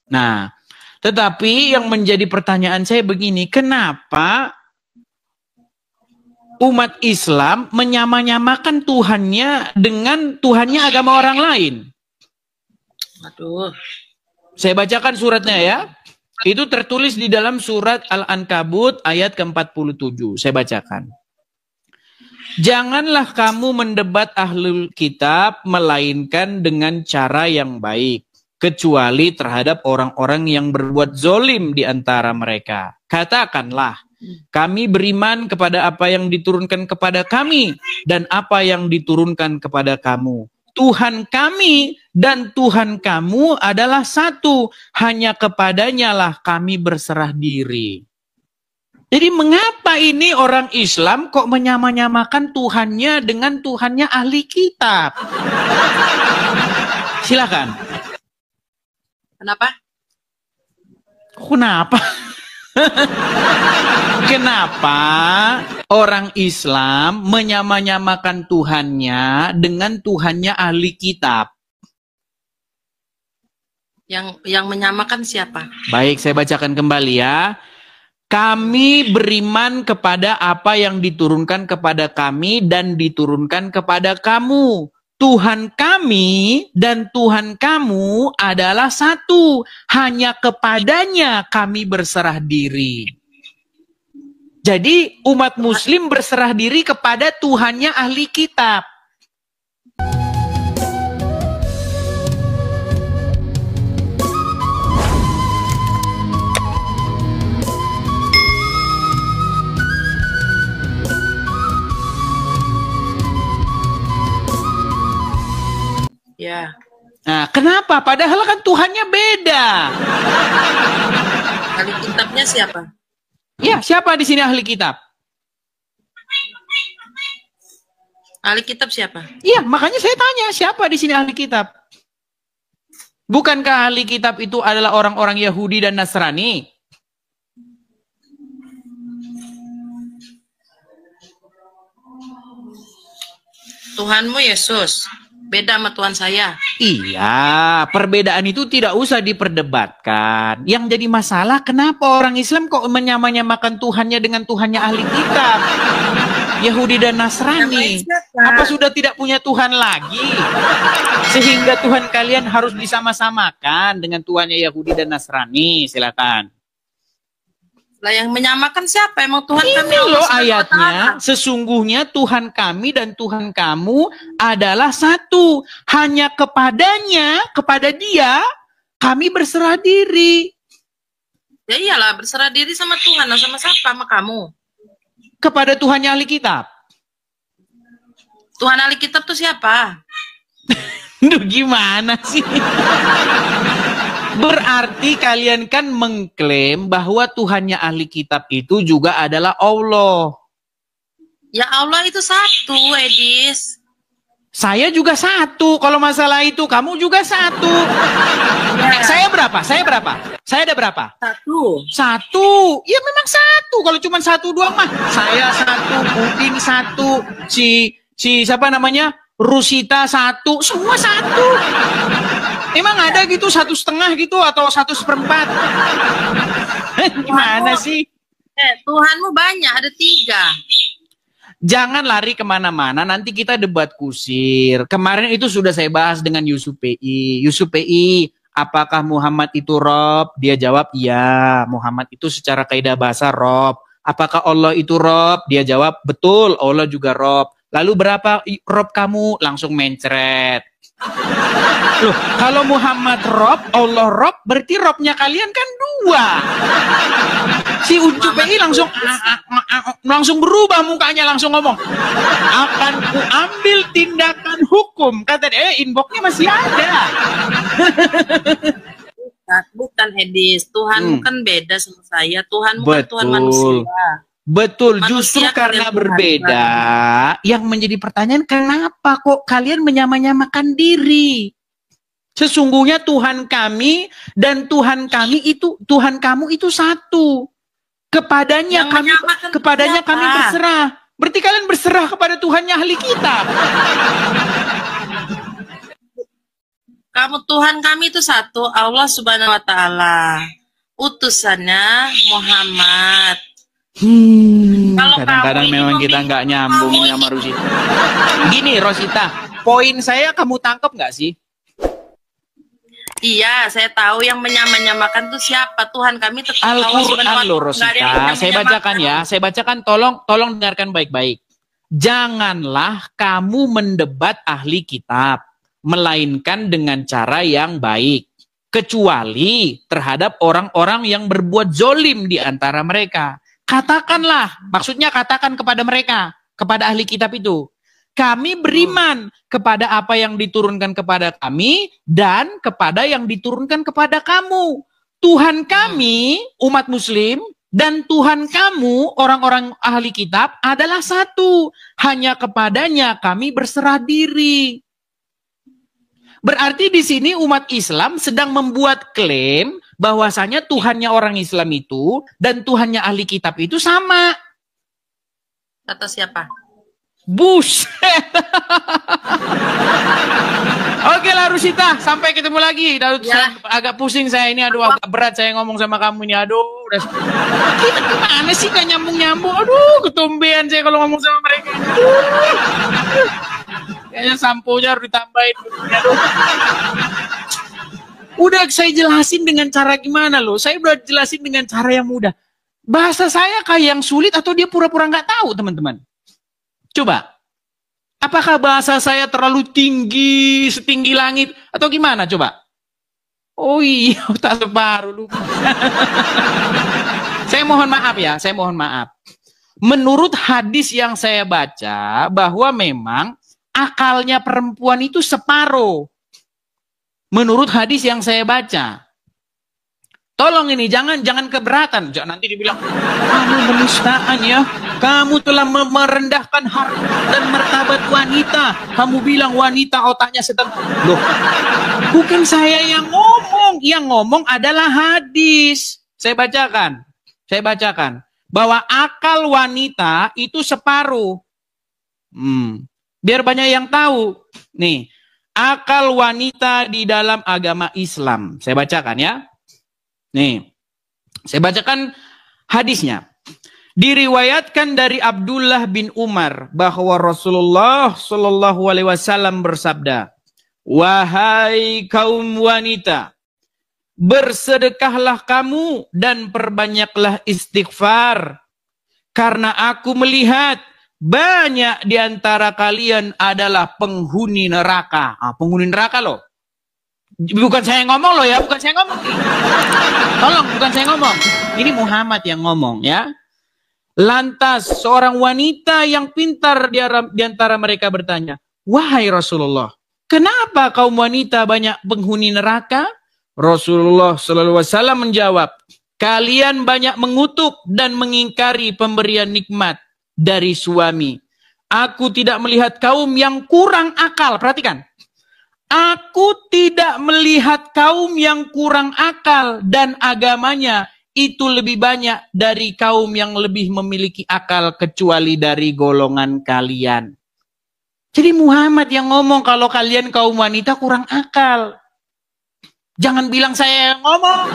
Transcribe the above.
Nah, tetapi yang menjadi pertanyaan saya begini, kenapa umat Islam menyamakan Tuhannya dengan Tuhannya agama orang lain? Aduh. Saya bacakan suratnya ya. Itu tertulis di dalam surat Al-Ankabut ayat ke-47. Saya bacakan. Janganlah kamu mendebat ahlul kitab melainkan dengan cara yang baik, kecuali terhadap orang-orang yang berbuat zolim di antara mereka. Katakanlah, kami beriman kepada apa yang diturunkan kepada kami dan apa yang diturunkan kepada kamu. Tuhan kami dan Tuhan kamu adalah satu, hanya kepadanya lah kami berserah diri. Jadi mengapa ini orang Islam kok menyamakan Tuhannya dengan Tuhannya ahli kitab? Silakan. Kenapa? Kenapa? Kenapa orang Islam menyamakan Tuhannya dengan Tuhannya ahli kitab? Yang menyamakan siapa? Baik, saya bacakan kembali ya. Kami beriman kepada apa yang diturunkan kepada kami dan diturunkan kepada kamu. Tuhan kami dan Tuhan kamu adalah satu. Hanya kepadanya kami berserah diri. Jadi umat muslim berserah diri kepada Tuhannya ahli kitab. Ya. Nah, kenapa? Padahal kan Tuhannya beda. Ahli kitabnya siapa? Ya, siapa di sini ahli kitab? Ahli kitab siapa? Iya, makanya saya tanya, siapa di sini ahli kitab? Bukankah ahli kitab itu adalah orang-orang Yahudi dan Nasrani? Tuhanmu Yesus. Beda sama Tuhan saya. Iya, perbedaan itu tidak usah diperdebatkan. Yang jadi masalah, kenapa orang Islam kok menyamakan Tuhannya dengan Tuhannya ahli kitab? Yahudi dan Nasrani. Apa sudah tidak punya Tuhan lagi? Sehingga Tuhan kalian harus disama-samakan dengan Tuhannya Yahudi dan Nasrani. Silakan. Lah yang menyamakan siapa? Emang Tuhan ini kami loh ayatnya. Sesungguhnya Tuhan kami dan Tuhan kamu adalah satu. Hanya kepadanya, kepada dia, kami berserah diri. Ya iyalah, berserah diri sama Tuhan. Sama siapa? Sama kamu. Kepada Tuhannya ahli kitab. Tuhan ahli kitab tuh siapa? Duh, gimana sih? Berarti kalian kan mengklaim bahwa Tuhannya ahli kitab itu juga adalah Allah. Ya Allah itu satu, Edis. Saya juga satu. Kalau masalah itu, kamu juga satu. Ya. Saya berapa? Saya berapa? Saya ada berapa? Satu. Satu. Ya memang satu. Kalau cuma satu doang mah. Saya satu, Udin satu, si siapa namanya? Rusita satu. Semua satu. Emang ada gitu 1,5 gitu atau 1/4? Gimana sih? Tuhanmu banyak, ada 3. Jangan lari kemana-mana, nanti kita debat kusir. Kemarin itu sudah saya bahas dengan Yusuf PI. Yusuf PI, apakah Muhammad itu Rob? Dia jawab, iya. Muhammad itu secara kaidah bahasa Rob. Apakah Allah itu Rob? Dia jawab, betul, Allah juga Rob. Lalu berapa Rob kamu? Langsung mencret. Loh, kalau Muhammad Rob, Allah Rob, berarti Robnya kalian kan 2. Si Ucu PI langsung berubah mukanya, langsung ngomong, akan ku ambil tindakan hukum. Kata dia, inboxnya masih ada. Bukan Edis, Tuhan kan beda sama saya. Tuhan bukan Betul. Tuhan manusia. Betul, Manusia justru karena Tuhan berbeda, yang menjadi pertanyaan, kenapa kok kalian menyamakan diri? Sesungguhnya Tuhan kami dan Tuhan kamu itu satu. Kepadanya kami berserah. Berarti kalian berserah kepada Tuhannya ahli kitab. Tuhan kami itu satu, Allah Subhanahu wa taala. Utusannya Muhammad. Kadang-kadang memang kita nggak nyambung sama Rosita. Gini Rosita, poin saya kamu tangkap nggak sih? Iya, saya tahu yang menyamakan tuh siapa. Tuhan kami tetap Al-Quran loh Rosita. Saya bacakan ya, saya bacakan, tolong dengarkan baik-baik. Janganlah kamu mendebat ahli kitab, melainkan dengan cara yang baik, kecuali terhadap orang-orang yang berbuat zolim di antara mereka. Katakanlah, maksudnya katakan kepada mereka, kepada ahli kitab itu, kami beriman kepada apa yang diturunkan kepada kami dan kepada yang diturunkan kepada kamu. Tuhan kami, umat muslim, dan Tuhan kamu, orang-orang ahli kitab, adalah satu. Hanya kepadanya kami berserah diri. Berarti di sini umat Islam sedang membuat klaim bahwasanya Tuhannya orang Islam itu dan Tuhannya ahli kitab itu sama. Kata siapa? Buset. Oke lah Rusita, sampai ketemu lagi. Ya. Agak pusing saya ini, aduh agak berat saya ngomong sama kamu ini, aduh. Udah. Kita gimana sih gak nyambung-nyambung? Aduh, ketumbean saya kalau ngomong sama mereka. Kayaknya samponya harus ditambahin. Aduh. Udah saya jelasin dengan cara gimana loh? Saya udah jelasin dengan cara yang mudah. Bahasa saya kayak yang sulit atau dia pura-pura nggak tahu teman-teman? Coba, apakah bahasa saya terlalu tinggi, setinggi langit, atau gimana coba? Oh iya, tak separuh lupa. Saya mohon maaf ya, saya mohon maaf. Menurut hadis yang saya baca, bahwa memang akalnya perempuan itu separuh. Menurut hadis yang saya baca. Tolong ini, jangan keberatan. Jangan nanti dibilang, kamu penistaan ya. Kamu telah merendahkan harkat dan martabat wanita. Kamu bilang wanita otaknya setengah. Loh, bukan saya yang ngomong. Yang ngomong adalah hadis. Saya bacakan. Bahwa akal wanita itu separuh. Biar banyak yang tahu. Nih, akal wanita di dalam agama Islam. Saya bacakan ya. Nih, saya bacakan hadisnya. Diriwayatkan dari Abdullah bin Umar bahwa Rasulullah Shallallahu Alaihi Wasallam bersabda, wahai kaum wanita, bersedekahlah kamu dan perbanyaklah istighfar, karena aku melihat banyak di antara kalian adalah penghuni neraka. Penghuni neraka loh. Bukan saya yang ngomong loh ya, bukan saya ngomong. Tolong, bukan saya ngomong. Ini Muhammad yang ngomong ya. Lantas seorang wanita yang pintar di antara mereka bertanya, wahai Rasulullah, kenapa kaum wanita banyak penghuni neraka? Rasulullah SAW menjawab, kalian banyak mengutuk dan mengingkari pemberian nikmat dari suami. Aku tidak melihat kaum yang kurang akal. Perhatikan. Aku tidak melihat kaum yang kurang akal dan agamanya itu lebih banyak dari kaum yang lebih memiliki akal kecuali dari golongan kalian. Jadi Muhammad yang ngomong kalau kalian kaum wanita kurang akal. Jangan bilang saya yang ngomong.